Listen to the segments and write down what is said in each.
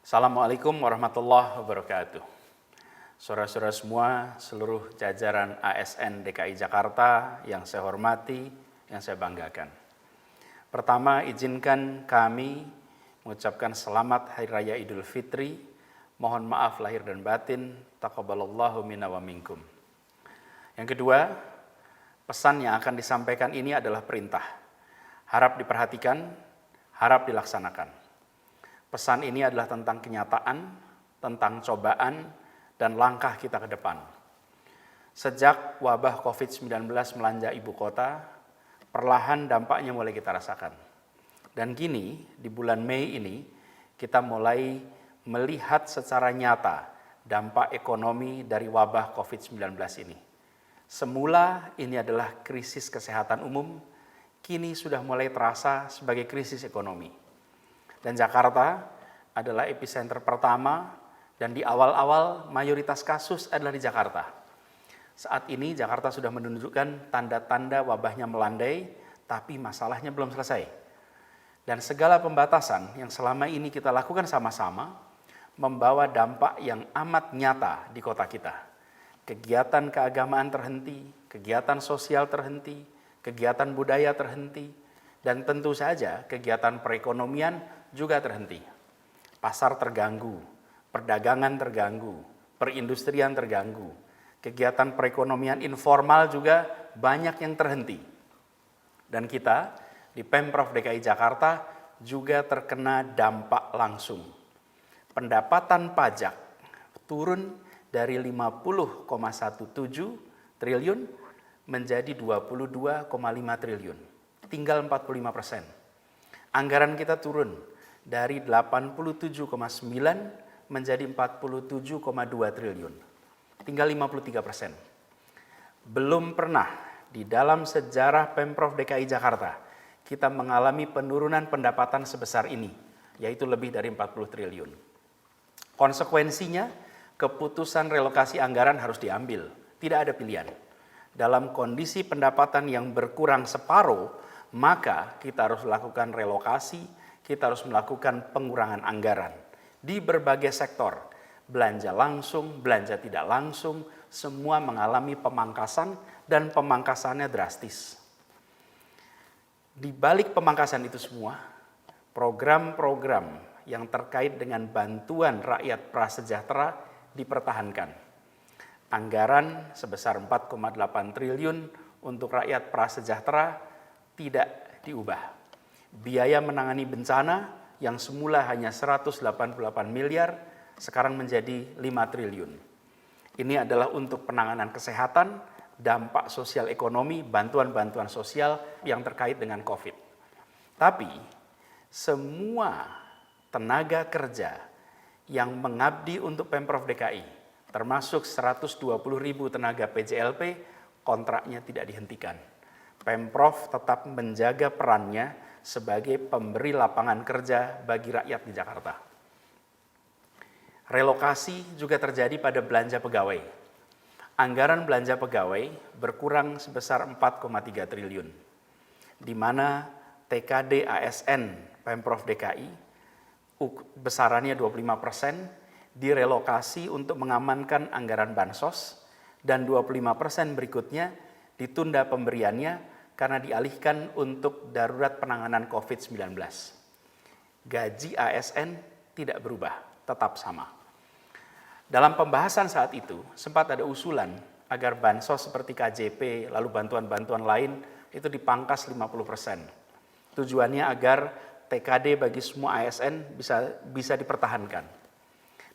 Assalamualaikum warahmatullahi wabarakatuh. Saudara-saudara semua, seluruh jajaran ASN DKI Jakarta yang saya hormati, yang saya banggakan. Pertama, izinkan kami mengucapkan selamat Hari Raya Idul Fitri. Mohon maaf lahir dan batin. Taqabbalallahu minna wa minkum. Yang kedua, pesan yang akan disampaikan ini adalah perintah. Harap diperhatikan, harap dilaksanakan. Pesan ini adalah tentang kenyataan, tentang cobaan, dan langkah kita ke depan. Sejak wabah COVID-19 melanda ibu kota, perlahan dampaknya mulai kita rasakan. Dan kini, di bulan Mei ini, kita mulai melihat secara nyata dampak ekonomi dari wabah COVID-19 ini. Semula ini adalah krisis kesehatan umum, kini sudah mulai terasa sebagai krisis ekonomi. Dan Jakarta adalah epicenter pertama dan di awal-awal mayoritas kasus adalah di Jakarta. Saat ini Jakarta sudah menunjukkan tanda-tanda wabahnya melandai, tapi masalahnya belum selesai. Dan segala pembatasan yang selama ini kita lakukan sama-sama membawa dampak yang amat nyata di kota kita. Kegiatan keagamaan terhenti, kegiatan sosial terhenti, kegiatan budaya terhenti, dan tentu saja kegiatan perekonomian juga terhenti. Pasar terganggu, perdagangan terganggu, perindustrian terganggu, kegiatan perekonomian informal juga banyak yang terhenti. Dan kita di Pemprov DKI Jakarta juga terkena dampak langsung. Pendapatan pajak turun dari 50,17 triliun menjadi 22,5 triliun, tinggal 45%. Anggaran kita turun dari 87,9 menjadi 47,2 triliun, tinggal 53%. Belum pernah di dalam sejarah Pemprov DKI Jakarta kita mengalami penurunan pendapatan sebesar ini, yaitu lebih dari 40 triliun. Konsekuensinya, keputusan relokasi anggaran harus diambil, tidak ada pilihan. Dalam kondisi pendapatan yang berkurang separuh, maka kita harus melakukan relokasi, kita harus melakukan pengurangan anggaran di berbagai sektor. Belanja langsung, belanja tidak langsung, semua mengalami pemangkasan dan pemangkasannya drastis. Di balik pemangkasan itu semua, program-program yang terkait dengan bantuan rakyat prasejahtera dipertahankan. Anggaran sebesar 4,8 triliun untuk rakyat prasejahtera tidak diubah. Biaya menangani bencana yang semula hanya 188 miliar, sekarang menjadi 5 triliun. Ini adalah untuk penanganan kesehatan, dampak sosial ekonomi, bantuan-bantuan sosial yang terkait dengan COVID. Tapi, semua tenaga kerja yang mengabdi untuk Pemprov DKI, termasuk 120.000 tenaga PJLP, kontraknya tidak dihentikan. Pemprov tetap menjaga perannya sebagai pemberi lapangan kerja bagi rakyat di Jakarta. Relokasi juga terjadi pada belanja pegawai. Anggaran belanja pegawai berkurang sebesar 4,3 triliun, di mana TKD ASN Pemprov DKI besarannya 25% direlokasi untuk mengamankan anggaran bansos, dan 25% berikutnya ditunda pemberiannya karena dialihkan untuk darurat penanganan COVID-19. Gaji ASN tidak berubah, tetap sama. Dalam pembahasan saat itu, sempat ada usulan agar bansos seperti KJP, lalu bantuan-bantuan lain itu dipangkas 50%. Tujuannya agar TKD bagi semua ASN bisa dipertahankan.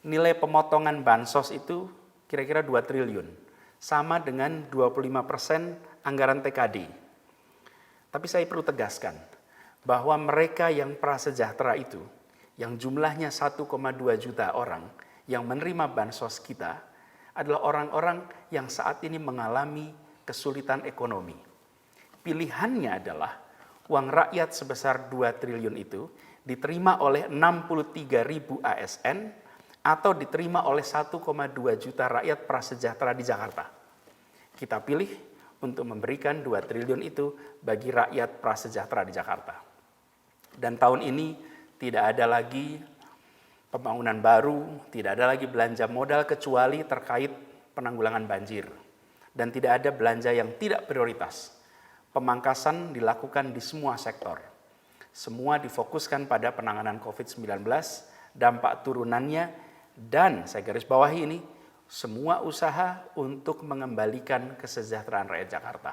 Nilai pemotongan bansos itu kira-kira 2 triliun, sama dengan 25% anggaran TKD. Tapi saya perlu tegaskan bahwa mereka yang prasejahtera itu, yang jumlahnya 1,2 juta orang yang menerima bansos kita, adalah orang-orang yang saat ini mengalami kesulitan ekonomi. Pilihannya adalah uang rakyat sebesar 2 triliun itu diterima oleh 63.000 ASN atau diterima oleh 1,2 juta rakyat prasejahtera di Jakarta. Kita pilih untuk memberikan 2 triliun itu bagi rakyat prasejahtera di Jakarta. Dan tahun ini tidak ada lagi pembangunan baru, tidak ada lagi belanja modal kecuali terkait penanggulangan banjir. Dan tidak ada belanja yang tidak prioritas. Pemangkasan dilakukan di semua sektor. Semua difokuskan pada penanganan COVID-19, dampak turunannya, dan saya garis bawahi ini, semua usaha untuk mengembalikan kesejahteraan rakyat Jakarta.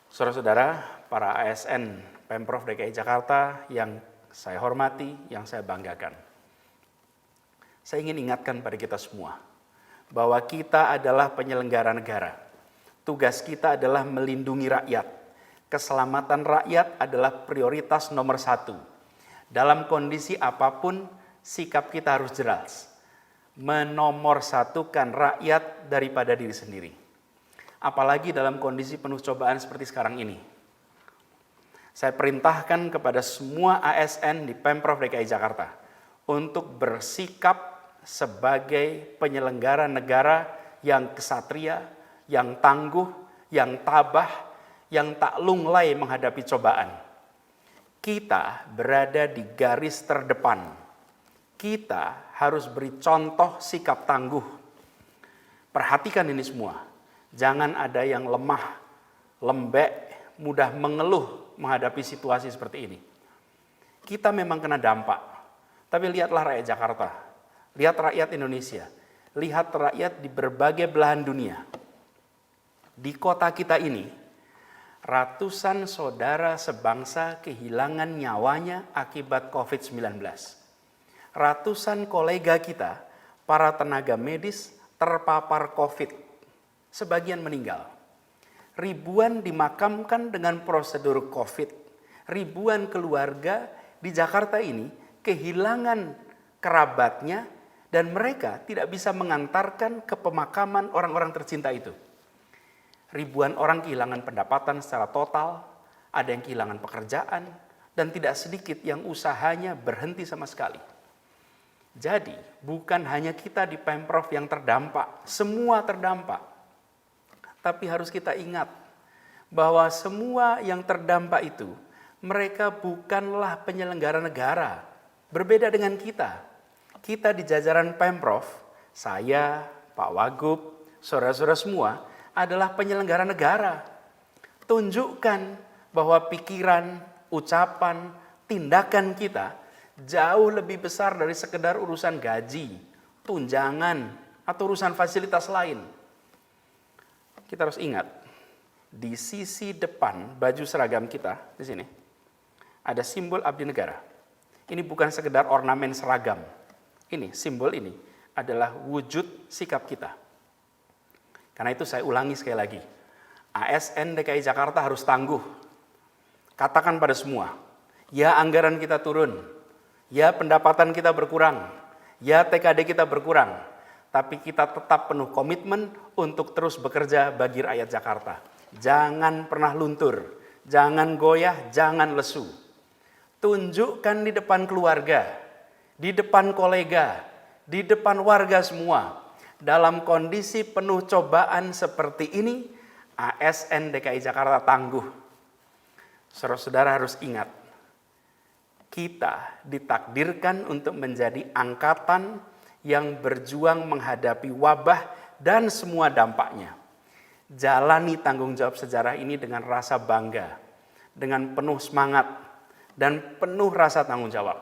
Saudara-saudara, para ASN Pemprov DKI Jakarta yang saya hormati, yang saya banggakan. Saya ingin ingatkan pada kita semua, bahwa kita adalah penyelenggara negara. Tugas kita adalah melindungi rakyat. Keselamatan rakyat adalah prioritas nomor 1. Dalam kondisi apapun, sikap kita harus jelas. Menomorsatukan rakyat daripada diri sendiri. Apalagi dalam kondisi penuh cobaan seperti sekarang ini. Saya perintahkan kepada semua ASN di Pemprov DKI Jakarta untuk bersikap sebagai penyelenggara negara yang kesatria, yang tangguh, yang tabah, yang tak lunglai menghadapi cobaan. Kita berada di garis terdepan. Kita harus beri contoh sikap tangguh. Perhatikan ini semua. Jangan ada yang lemah, lembek, mudah mengeluh menghadapi situasi seperti ini. Kita memang kena dampak, tapi lihatlah rakyat Jakarta, lihat rakyat Indonesia, lihat rakyat di berbagai belahan dunia. Di kota kita ini, ratusan saudara sebangsa kehilangan nyawanya akibat COVID-19. Ratusan kolega kita, para tenaga medis terpapar COVID, sebagian meninggal. Ribuan dimakamkan dengan prosedur COVID. Ribuan keluarga di Jakarta ini kehilangan kerabatnya dan mereka tidak bisa mengantarkan ke pemakaman orang-orang tercinta itu. Ribuan orang kehilangan pendapatan secara total, ada yang kehilangan pekerjaan, dan tidak sedikit yang usahanya berhenti sama sekali. Jadi, bukan hanya kita di Pemprov yang terdampak, semua terdampak. Tapi harus kita ingat bahwa semua yang terdampak itu, mereka bukanlah penyelenggara negara. Berbeda dengan kita. Kita di jajaran Pemprov, saya, Pak Wagub, saudara-saudara semua, adalah penyelenggara negara. Tunjukkan bahwa pikiran, ucapan, tindakan kita jauh lebih besar dari sekedar urusan gaji, tunjangan, atau urusan fasilitas lain. Kita harus ingat, di sisi depan baju seragam kita, di sini, ada simbol abdi negara. Ini bukan sekedar ornamen seragam. Ini, simbol ini adalah wujud sikap kita. Karena itu saya ulangi sekali lagi, ASN DKI Jakarta harus tangguh. Katakan pada semua, ya anggaran kita turun, ya pendapatan kita berkurang, ya TKD kita berkurang, tapi kita tetap penuh komitmen untuk terus bekerja bagi rakyat Jakarta. Jangan pernah luntur, jangan goyah, jangan lesu. Tunjukkan di depan keluarga, di depan kolega, di depan warga semua. Dalam kondisi penuh cobaan seperti ini, ASN DKI Jakarta tangguh. Saudara-saudara harus ingat, kita ditakdirkan untuk menjadi angkatan yang berjuang menghadapi wabah dan semua dampaknya. Jalani tanggung jawab sejarah ini dengan rasa bangga, dengan penuh semangat, dan penuh rasa tanggung jawab.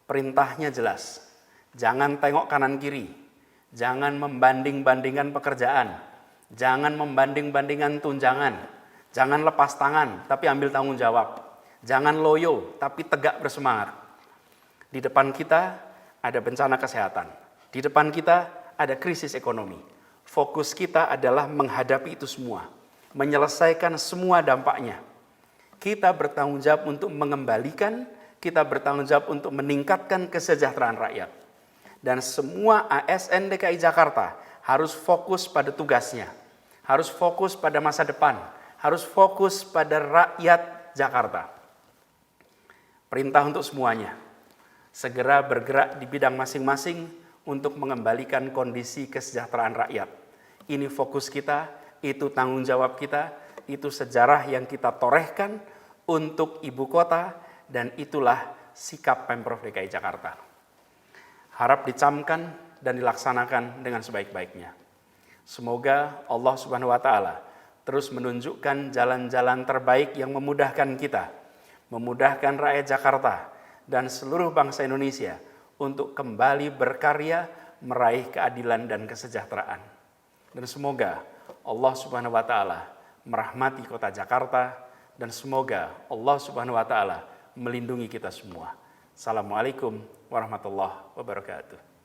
Perintahnya jelas, jangan tengok kanan kiri, jangan membanding-bandingkan pekerjaan, jangan membanding-bandingkan tunjangan, jangan lepas tangan tapi ambil tanggung jawab, jangan loyo tapi tegak bersemangat. Di depan kita ada bencana kesehatan. Di depan kita ada krisis ekonomi. Fokus kita adalah menghadapi itu semua. Menyelesaikan semua dampaknya. Kita bertanggung jawab untuk mengembalikan, kita bertanggung jawab untuk meningkatkan kesejahteraan rakyat. Dan semua ASN DKI Jakarta harus fokus pada tugasnya. Harus fokus pada masa depan. Harus fokus pada rakyat Jakarta. Perintah untuk semuanya. Segera bergerak di bidang masing-masing untuk mengembalikan kondisi kesejahteraan rakyat. Ini fokus kita, itu tanggung jawab kita, itu sejarah yang kita torehkan untuk ibu kota, dan itulah sikap Pemprov DKI Jakarta. Harap dicamkan dan dilaksanakan dengan sebaik-baiknya. Semoga Allah Subhanahu wa Ta'ala terus menunjukkan jalan-jalan terbaik yang memudahkan kita, memudahkan rakyat Jakarta dan seluruh bangsa Indonesia untuk kembali berkarya meraih keadilan dan kesejahteraan. Dan semoga Allah Subhanahu wa Ta'ala merahmati kota Jakarta dan semoga Allah Subhanahu wa Ta'ala melindungi kita semua. Assalamualaikum warahmatullahi wabarakatuh.